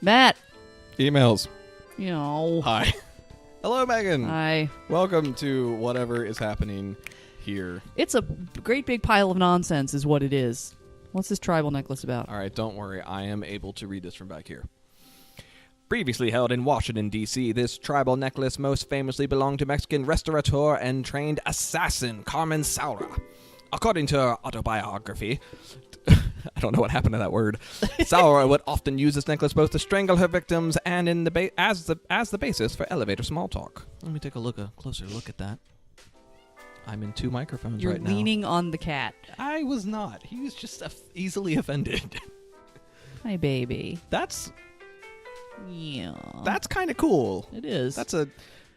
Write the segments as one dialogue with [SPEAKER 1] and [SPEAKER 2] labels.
[SPEAKER 1] Matt.
[SPEAKER 2] Emails.
[SPEAKER 1] Hi.
[SPEAKER 2] Hello, Megan.
[SPEAKER 1] Hi.
[SPEAKER 2] Welcome to whatever is happening here.
[SPEAKER 1] It's a great big pile of nonsense is what it is. What's this tribal necklace about?
[SPEAKER 2] All right, don't worry. I am able to read this from back here. Previously held in Washington, D.C., this tribal necklace most famously belonged to Mexican restaurateur and trained assassin Carmen Saura. According to her autobiography, I don't know what happened to that word, Saura would often use this necklace both to strangle her victims and in the as the basis for elevator small talk. Let me take a closer look at that. I'm in two microphones
[SPEAKER 1] You're
[SPEAKER 2] right now.
[SPEAKER 1] You're leaning on the cat.
[SPEAKER 2] I was not. He was just easily offended.
[SPEAKER 1] My baby.
[SPEAKER 2] That's
[SPEAKER 1] Yeah.
[SPEAKER 2] kind of cool.
[SPEAKER 1] It is.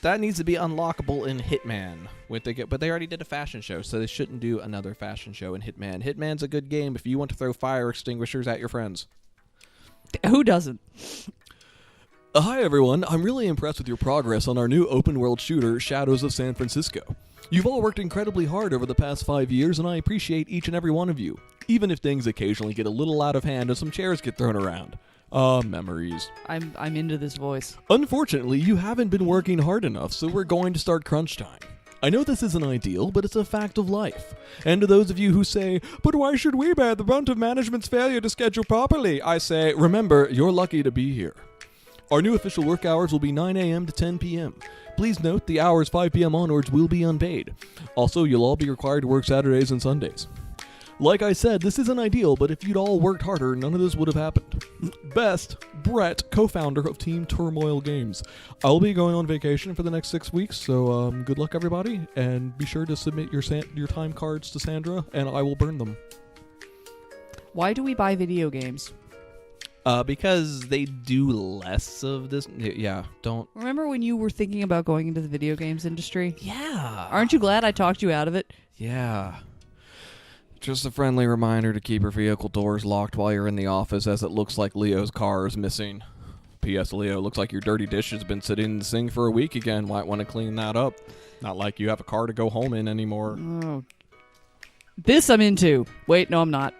[SPEAKER 2] That needs to be unlockable in Hitman. But they already did a fashion show, so they shouldn't do another fashion show in Hitman. Hitman's a good game if you want to throw fire extinguishers at your friends.
[SPEAKER 1] Who doesn't?
[SPEAKER 2] Hi, everyone. I'm really impressed with your progress on our new open-world shooter, Shadows of San Francisco. You've all worked incredibly hard over the past 5 years, and I appreciate each and every one of you, even if things occasionally get a little out of hand and some chairs get thrown around. Memories.
[SPEAKER 1] I'm into this voice.
[SPEAKER 2] Unfortunately, you haven't been working hard enough, so we're going to start crunch time. I know this isn't ideal, but it's a fact of life. And to those of you who say, but why should we bear the brunt of management's failure to schedule properly? I say, remember, you're lucky to be here. Our new official work hours will be 9 a.m. to 10 p.m. Please note the hours 5 p.m. onwards will be unpaid. Also, you'll all be required to work Saturdays and Sundays. Like I said, this isn't ideal, but if you'd all worked harder, none of this would have happened. Best, Brett, co-founder of Team Turmoil Games. I'll be going on vacation for the next 6 weeks, so good luck, everybody, and be sure to submit your time cards to Sandra, and I will burn them.
[SPEAKER 1] Why do we buy video games?
[SPEAKER 2] Because they do less of this. Yeah, don't.
[SPEAKER 1] Remember when you were thinking about going into the video games industry?
[SPEAKER 2] Yeah.
[SPEAKER 1] Aren't you glad I talked you out of it?
[SPEAKER 2] Yeah. Just a friendly reminder to keep your vehicle doors locked while you're in the office, as it looks like Leo's car is missing. P.S. Leo, looks like your dirty dish has been sitting in the sink for a week again. Might want to clean that up. Not like you have a car to go home in anymore.
[SPEAKER 1] Oh. This I'm into. Wait, no, I'm not.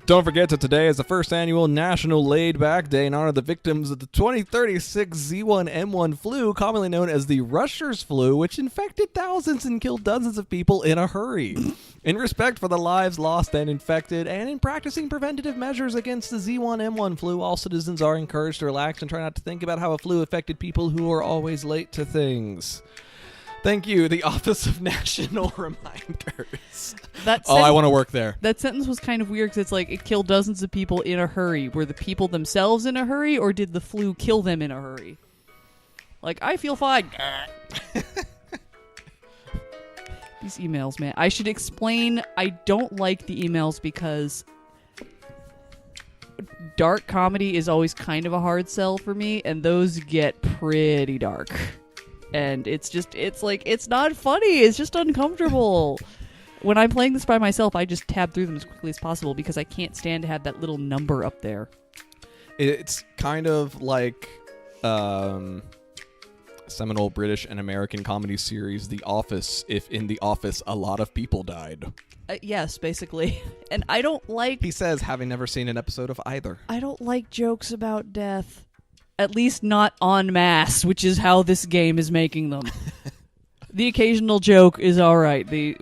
[SPEAKER 2] Don't forget that today is the first annual National Laid Back Day in honor of the victims of the 2036 Z1N1 flu, commonly known as the Rusher's flu, which infected thousands and killed dozens of people in a hurry. In respect for the lives lost and infected, and in practicing preventative measures against the Z1N1 flu, all citizens are encouraged to relax and try not to think about how a flu affected people who are always late to things. Thank you, the Office of National Reminders. I want to work there.
[SPEAKER 1] That sentence was kind of weird because it's like it killed dozens of people in a hurry. Were the people themselves in a hurry, or did the flu kill them in a hurry? Like, I feel fine. These emails, man. I should explain. I don't like the emails because dark comedy is always kind of a hard sell for me, and those get pretty dark. And it's not funny. It's just uncomfortable. When I'm playing this by myself, I just tab through them as quickly as possible because I can't stand to have that little number up there.
[SPEAKER 2] It's kind of like seminal British and American comedy series, The Office, if in The Office a lot of people died.
[SPEAKER 1] Yes, basically. And I don't like...
[SPEAKER 2] He says, having never seen an episode of either.
[SPEAKER 1] I don't like jokes about death. At least not en masse, which is how this game is making them. The occasional joke is all right. The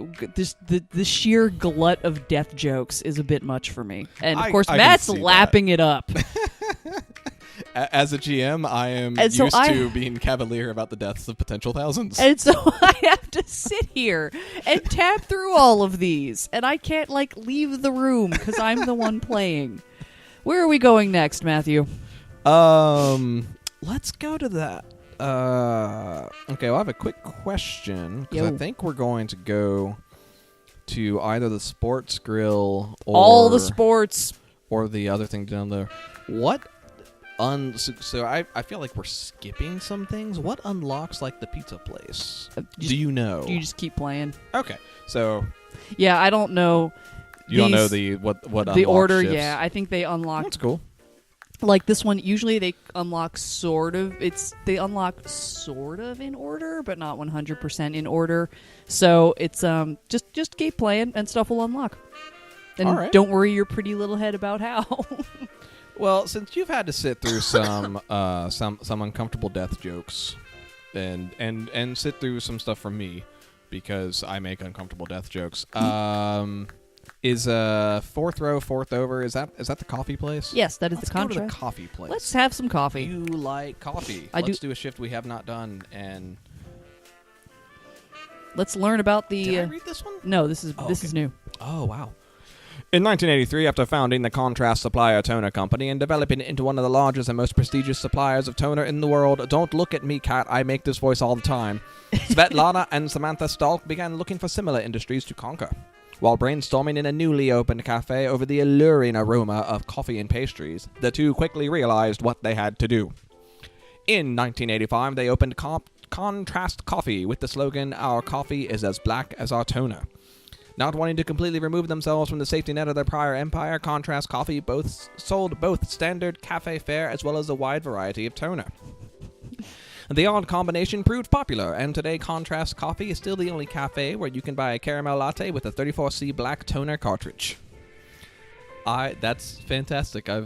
[SPEAKER 1] sheer glut of death jokes is a bit much for me. And, of course, Matt's lapping it up.
[SPEAKER 2] As a GM, I am used to being cavalier about the deaths of potential thousands.
[SPEAKER 1] And so I have to sit here and tab through all of these. And I can't, leave the room because I'm the one playing. Where are we going next, Matthew?
[SPEAKER 2] Let's go to that. Okay, well, I have a quick question, because I think we're going to go to either the sports grill or...
[SPEAKER 1] All the sports.
[SPEAKER 2] Or the other thing down there. So I feel like we're skipping some things. What unlocks, the pizza place? Do you know?
[SPEAKER 1] You just keep playing.
[SPEAKER 2] Okay, so...
[SPEAKER 1] Yeah, I don't know.
[SPEAKER 2] You don't know what
[SPEAKER 1] the order,
[SPEAKER 2] shifts.
[SPEAKER 1] Yeah, I think they unlock...
[SPEAKER 2] That's cool.
[SPEAKER 1] Like this one, usually they unlock sort of in order, but not 100% in order. So it's just keep playing and stuff will unlock. And
[SPEAKER 2] all right.
[SPEAKER 1] Don't worry your pretty little head about how.
[SPEAKER 2] Well, since you've had to sit through some uncomfortable death jokes, and sit through some stuff from me, because I make uncomfortable death jokes. Is fourth row, fourth over? Is that the coffee place?
[SPEAKER 1] Yes, that is
[SPEAKER 2] Let's
[SPEAKER 1] the contract.
[SPEAKER 2] go to the coffee place.
[SPEAKER 1] Let's have some coffee.
[SPEAKER 2] You like coffee? Let's do a shift we have not done. And
[SPEAKER 1] let's learn about the.
[SPEAKER 2] Did I read this one?
[SPEAKER 1] No, this is new.
[SPEAKER 2] Oh wow. In 1983, after founding the Contrast Supplier Toner Company and developing it into one of the largest and most prestigious suppliers of toner in the world, don't look at me, cat, I make this voice all the time, Svetlana and Samantha Stalk began looking for similar industries to conquer. While brainstorming in a newly opened cafe over the alluring aroma of coffee and pastries, the two quickly realized what they had to do. In 1985, they opened Contrast Coffee with the slogan, "Our coffee is as black as our toner." Not wanting to completely remove themselves from the safety net of their prior empire, Contrast Coffee sold both standard cafe fare as well as a wide variety of toner. The odd combination proved popular, and today Contrast Coffee is still the only cafe where you can buy a caramel latte with a 34C black toner cartridge. That's fantastic. I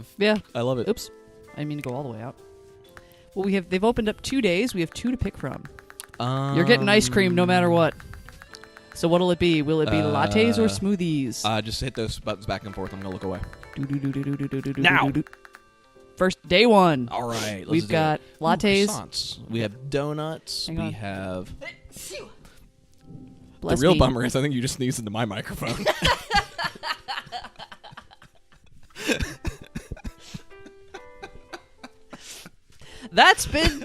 [SPEAKER 2] love it.
[SPEAKER 1] Oops, I didn't mean to go all the way out. Well, they've opened up 2 days. We have 2 to pick from. You're getting ice cream no matter what. So what'll it be? Will it be lattes or smoothies?
[SPEAKER 2] Just hit those buttons back and forth. I'm gonna look away.
[SPEAKER 1] Now. First, day one.
[SPEAKER 2] All right.
[SPEAKER 1] We've got lattes.
[SPEAKER 2] Croissants. We have donuts.
[SPEAKER 1] Hang on.
[SPEAKER 2] We have.
[SPEAKER 1] Bless
[SPEAKER 2] the real
[SPEAKER 1] me.
[SPEAKER 2] bummer is I think you just sneezed into my microphone.
[SPEAKER 1] That's been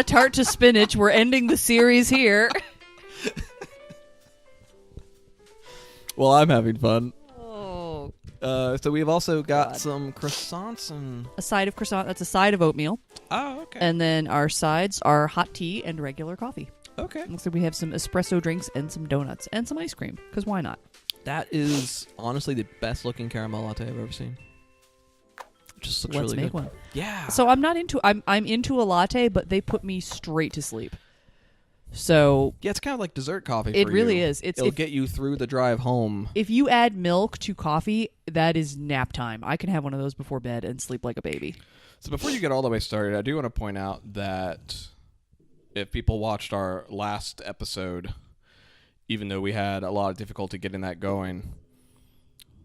[SPEAKER 1] Tart to Spinach. We're ending the series here.
[SPEAKER 2] Well, I'm having fun.
[SPEAKER 1] Oh.
[SPEAKER 2] So we've also got some croissants and
[SPEAKER 1] A side of croissant. That's a side of oatmeal.
[SPEAKER 2] oh, okay,
[SPEAKER 1] And then our sides are hot tea and regular coffee.
[SPEAKER 2] okay.
[SPEAKER 1] So we have some espresso drinks and some donuts and some ice cream. Because why not?
[SPEAKER 2] That is honestly the best looking caramel latte I've ever seen. It just looks
[SPEAKER 1] Let's
[SPEAKER 2] really
[SPEAKER 1] make
[SPEAKER 2] good.
[SPEAKER 1] one.
[SPEAKER 2] Yeah.
[SPEAKER 1] So I'm into a latte, but they put me straight to sleep. So
[SPEAKER 2] Yeah, it's kind of like dessert coffee.
[SPEAKER 1] it
[SPEAKER 2] for
[SPEAKER 1] really
[SPEAKER 2] you.
[SPEAKER 1] is.
[SPEAKER 2] It'll get you through the drive home.
[SPEAKER 1] If you add milk to coffee, that is nap time. I can have one of those before bed and sleep like a baby.
[SPEAKER 2] So before you get all the way started, I do want to point out that if people watched our last episode, even though we had a lot of difficulty getting that going,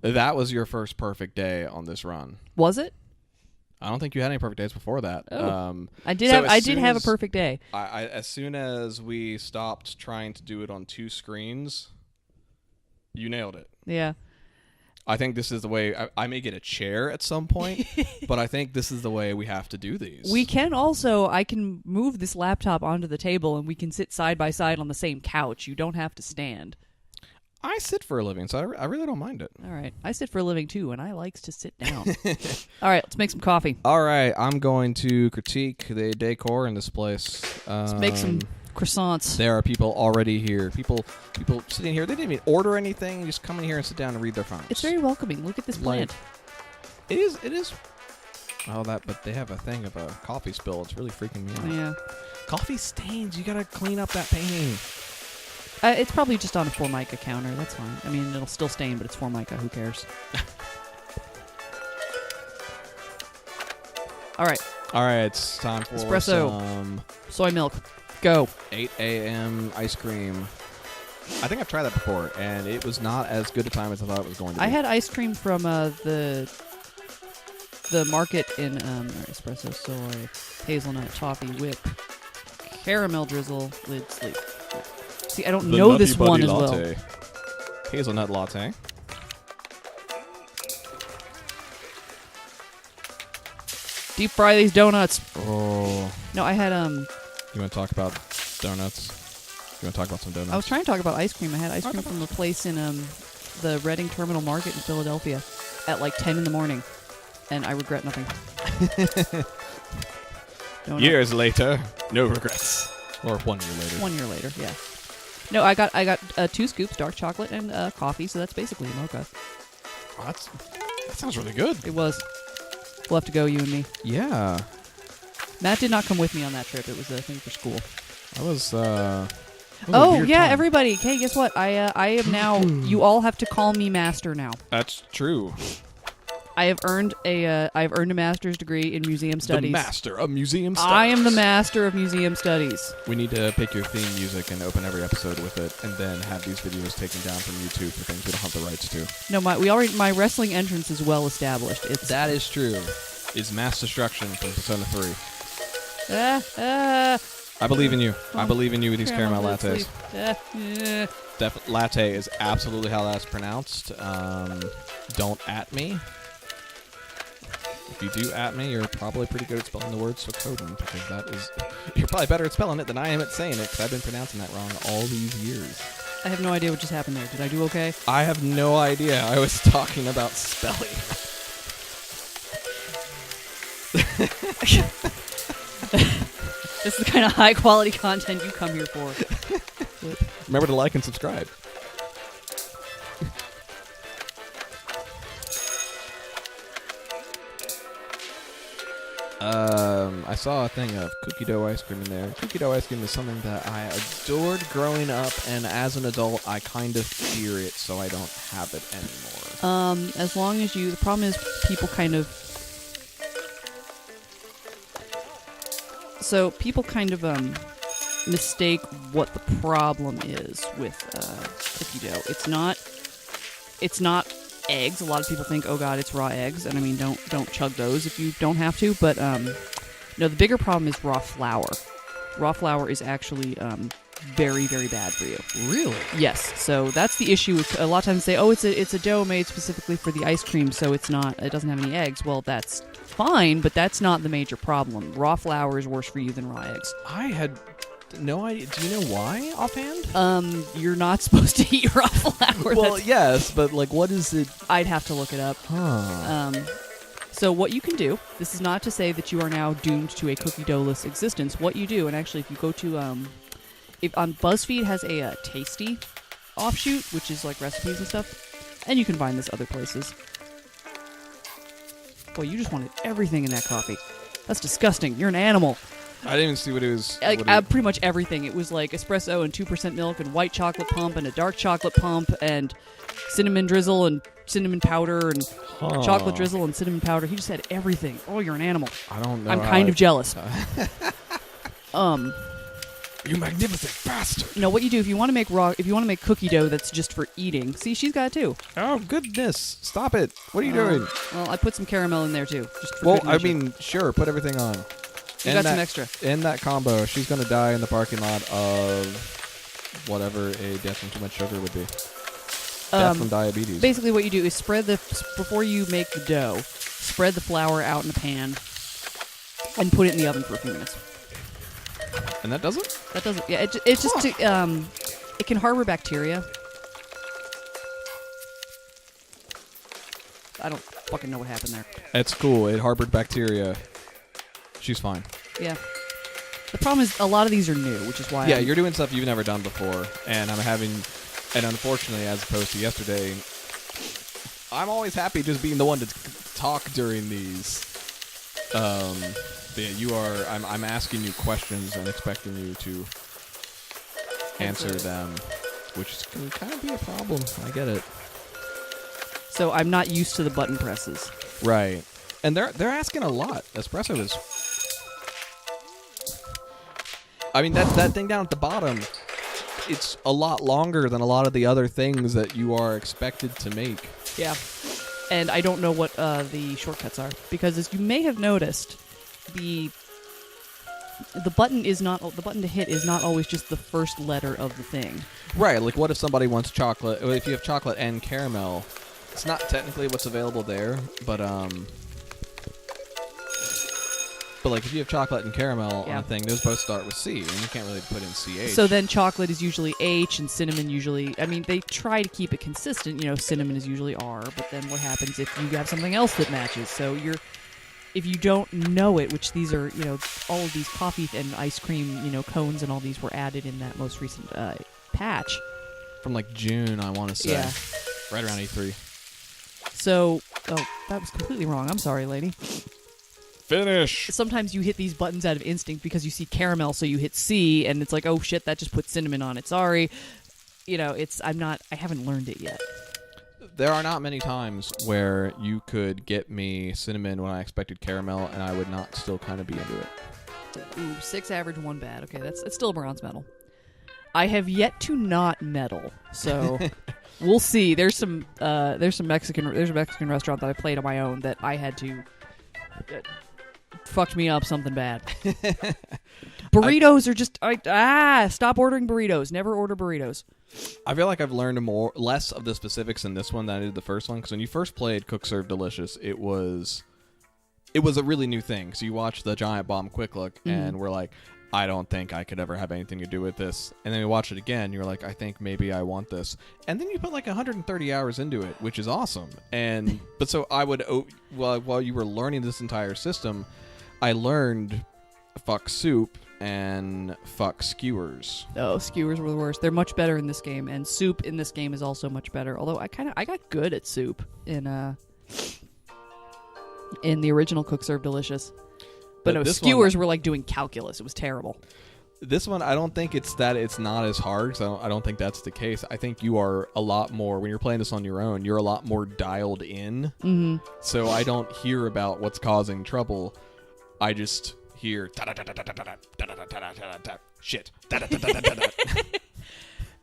[SPEAKER 2] that was your first perfect day on this run.
[SPEAKER 1] Was it?
[SPEAKER 2] I don't think you had any perfect days before that.
[SPEAKER 1] Oh. I did have a perfect day.
[SPEAKER 2] As soon as we stopped trying to do it on 2 screens, you nailed it.
[SPEAKER 1] Yeah.
[SPEAKER 2] I think this is the way. I may get a chair at some point, but I think this is the way we have to do these.
[SPEAKER 1] I can move this laptop onto the table and we can sit side by side on the same couch. You don't have to stand.
[SPEAKER 2] I sit for a living, so I really don't mind it.
[SPEAKER 1] All right. I sit for a living too, and I likes to sit down. All right, let's make some coffee.
[SPEAKER 2] All right, I'm going to critique the decor in this place.
[SPEAKER 1] Let's make some croissants.
[SPEAKER 2] There are people already here. People sitting here. They didn't even order anything. Just come in here and sit down and read their phones.
[SPEAKER 1] It's very welcoming. Look at this plant.
[SPEAKER 2] It is. Oh, but they have a thing of a coffee spill. It's really freaking me out.
[SPEAKER 1] Yeah.
[SPEAKER 2] Coffee stains. You gotta clean up that painting.
[SPEAKER 1] It's probably just on a Formica counter. That's fine. I mean, it'll still stain, but it's Formica. Who cares? All right,
[SPEAKER 2] it's time for
[SPEAKER 1] espresso.
[SPEAKER 2] some
[SPEAKER 1] Soy milk. Go.
[SPEAKER 2] 8 a.m. ice cream. I think I've tried that before, and it was not as good a time as I thought it was going to be.
[SPEAKER 1] I had ice cream from the market in espresso, soy, hazelnut, toffee, whip, caramel drizzle, lid sleep. See, I don't know this one as well.
[SPEAKER 2] Hazelnut latte.
[SPEAKER 1] Deep fry these donuts.
[SPEAKER 2] Oh.
[SPEAKER 1] No, I had
[SPEAKER 2] You want to talk about donuts? You want to talk about some donuts?
[SPEAKER 1] I was trying to talk about ice cream. I had ice cream from a place in the Reading Terminal Market in Philadelphia at like 10 in the morning, and I regret nothing.
[SPEAKER 2] Years later, no regrets. Or 1 year later.
[SPEAKER 1] 1 year later, yeah. No, I got 2 scoops dark chocolate and coffee, so that's basically a mocha.
[SPEAKER 2] Oh, that sounds really good.
[SPEAKER 1] It was. We'll have to go, you and me.
[SPEAKER 2] Yeah.
[SPEAKER 1] Matt did not come with me on that trip. It was a thing for school.
[SPEAKER 2] That was
[SPEAKER 1] oh, yeah, everybody. Hey, guess what? I am now... You all have to call me master now.
[SPEAKER 2] That's true.
[SPEAKER 1] I've earned a master's degree in museum studies.
[SPEAKER 2] The master of museum studies.
[SPEAKER 1] I am the master of museum studies.
[SPEAKER 2] We need to pick your theme music and open every episode with it, and then have these videos taken down from YouTube for things we don't have the rights to.
[SPEAKER 1] No, my wrestling entrance is well established.
[SPEAKER 2] That is true. Is Mass Destruction from Persona 3. I believe in you. I believe in you with these caramel lattes. Latte is absolutely how that's pronounced. Don't at me. If you do at me, you're probably pretty good at spelling the word Sokoden, because that is... You're probably better at spelling it than I am at saying it, because I've been pronouncing that wrong all these years.
[SPEAKER 1] I have no idea what just happened there. Did I do okay?
[SPEAKER 2] I have no idea. I was talking about spelling.
[SPEAKER 1] This is the kind of high-quality content you come here for.
[SPEAKER 2] Remember to like and subscribe. I saw a thing of cookie dough ice cream in there. Cookie dough ice cream is something that I adored growing up, and as an adult, I kind of fear it, so I don't have it anymore.
[SPEAKER 1] As long as you... The problem is people kind of... So people kind of mistake what the problem is with cookie dough. It's not eggs. A lot of people think, oh god, it's raw eggs, and I mean, don't chug those if you don't have to. But no, the bigger problem is raw flour. Raw flour is actually very, very bad for you.
[SPEAKER 2] Really?
[SPEAKER 1] Yes. So that's the issue. With, a lot of times they say, oh, it's a dough made specifically for the ice cream, so it doesn't have any eggs. Well, that's fine, but that's not the major problem. Raw flour is worse for you than raw eggs.
[SPEAKER 2] I had no idea. Do you know why, offhand?
[SPEAKER 1] You're not supposed to eat raw flour.
[SPEAKER 2] Well, yes, but like, what is it?
[SPEAKER 1] I'd have to look it up.
[SPEAKER 2] Huh.
[SPEAKER 1] So what you can do, this is not to say that you are now doomed to a cookie doughless existence. What you do, and actually if you go to, if on BuzzFeed has a Tasty offshoot, which is like recipes and stuff, and you can find this other places. Boy, you just wanted everything in that coffee. That's disgusting. You're an animal.
[SPEAKER 2] I didn't even see what it was.
[SPEAKER 1] Like, pretty much everything. It was like espresso and 2% milk and white chocolate pump and a dark chocolate pump and cinnamon drizzle and cinnamon powder and chocolate drizzle and cinnamon powder. He just had everything. Oh, you're an animal.
[SPEAKER 2] I don't know.
[SPEAKER 1] I'm kind of jealous.
[SPEAKER 2] You magnificent bastard.
[SPEAKER 1] No, what you do if you want to make cookie dough that's just for eating. See, she's got it too.
[SPEAKER 2] Oh goodness! Stop it! What are you doing?
[SPEAKER 1] Well, I put some caramel in there too. Just for
[SPEAKER 2] well,
[SPEAKER 1] good
[SPEAKER 2] I
[SPEAKER 1] measure.
[SPEAKER 2] mean, sure, put everything on.
[SPEAKER 1] You got some extra.
[SPEAKER 2] In that combo, she's gonna die in the parking lot of whatever a death from too much sugar would be. Death from diabetes.
[SPEAKER 1] Basically, what you do is before you make the dough, spread the flour out in a pan and put it in the oven for a few minutes.
[SPEAKER 2] And that does it?
[SPEAKER 1] That doesn't. Yeah, it's just to, it can harbor bacteria. I don't fucking know what happened there.
[SPEAKER 2] It's cool. It harbored bacteria. She's fine.
[SPEAKER 1] Yeah. The problem is a lot of these are new, which is why.
[SPEAKER 2] Yeah, you're doing stuff you've never done before, and and unfortunately, as opposed to yesterday, I'm always happy just being the one to talk during these. Yeah, I'm asking you questions and expecting you to answer them, which can kind of be a problem. I get it.
[SPEAKER 1] So I'm not used to the button presses.
[SPEAKER 2] Right. And they're asking a lot. Espresso is... I mean, that thing down at the bottom, it's a lot longer than a lot of the other things that you are expected to make.
[SPEAKER 1] Yeah. And I don't know what the shortcuts are. Because as you may have noticed, the button to hit is not always just the first letter of the thing.
[SPEAKER 2] Right, like what if somebody wants chocolate? If you have chocolate and caramel, it's not technically what's available there, but like if you have chocolate and caramel on a thing, those both start with C, and you can't really put in CH.
[SPEAKER 1] So then chocolate is usually H, and cinnamon usually... I mean, they try to keep it consistent. You know, cinnamon is usually R, but then what happens if you have something else that matches? So if you don't know it, which these are, you know, all of these coffee and ice cream, you know, cones and all these were added in that most recent patch.
[SPEAKER 2] From like June, I want to say.
[SPEAKER 1] Yeah.
[SPEAKER 2] Right around E3.
[SPEAKER 1] So, that was completely wrong. I'm sorry, lady.
[SPEAKER 2] Finish!
[SPEAKER 1] Sometimes you hit these buttons out of instinct because you see caramel, so you hit C, and it's like, oh shit, that just put cinnamon on it. Sorry. You know, I haven't learned it yet.
[SPEAKER 2] there are not many times where you could get me cinnamon when I expected caramel, and I would not still kind of be into it.
[SPEAKER 1] Ooh, 6 average, 1 bad. Okay, it's still a bronze medal. I have yet to not medal, so we'll see. There's a Mexican restaurant that I played on my own that I had to fucked me up something bad. Burritos are just stop ordering burritos. Never order burritos.
[SPEAKER 2] I feel like I've learned less of the specifics in this one than I did the first one, because when you first played Cook Serve Delicious, it was a really new thing. So you watch the Giant Bomb Quick Look, and we're like, I don't think I could ever have anything to do with this. And then we watch it again, you're like, I think maybe I want this. And then you put like 130 hours into it, which is awesome. And but so I would, while you were learning this entire system, I learned fuck soup and fuck skewers.
[SPEAKER 1] Oh, skewers were the worst. They're much better in this game, and soup in this game is also much better. Although I got good at soup in the original Cook Serve Delicious. But no, skewers were like doing calculus. It was terrible.
[SPEAKER 2] This one, I don't think it's not as hard, because I don't think that's the case. I think you are a lot more, when you're playing this on your own, you're a lot more dialed in. Mm-hmm. So I don't hear about what's causing trouble. I just hear shit.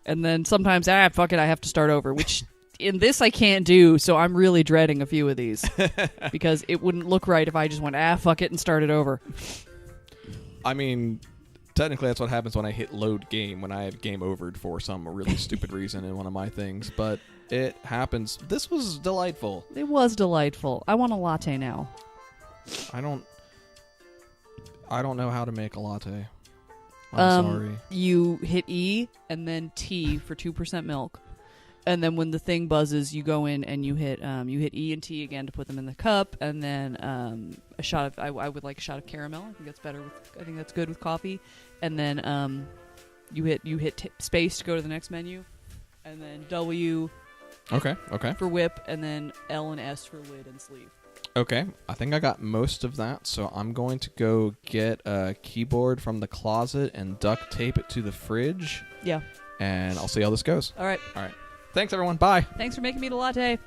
[SPEAKER 1] And then sometimes, fuck it, I have to start over, which in this I can't do, so I'm really dreading a few of these. Because it wouldn't look right if I just went, fuck it, and started over.
[SPEAKER 2] I mean, technically that's what happens when I hit load game, when I have game overed for some really stupid reason in one of my things, but it happens. This was delightful.
[SPEAKER 1] It was delightful. I want a latte now.
[SPEAKER 2] I don't know how to make a latte. I'm sorry.
[SPEAKER 1] You hit E and then T for 2% milk. And then when the thing buzzes, you go in and you hit E and T again to put them in the cup, and then a shot of I would like a shot of caramel. I think that's better. I think that's good with coffee. And then you hit space to go to the next menu, and then W.
[SPEAKER 2] Okay.
[SPEAKER 1] For whip, and then L and S for lid and sleeve.
[SPEAKER 2] Okay, I think I got most of that, so I'm going to go get a keyboard from the closet and duct tape it to the fridge.
[SPEAKER 1] Yeah.
[SPEAKER 2] And I'll see how this goes.
[SPEAKER 1] All right.
[SPEAKER 2] Thanks, everyone. Bye.
[SPEAKER 1] Thanks for making me the latte.
[SPEAKER 2] Yeah.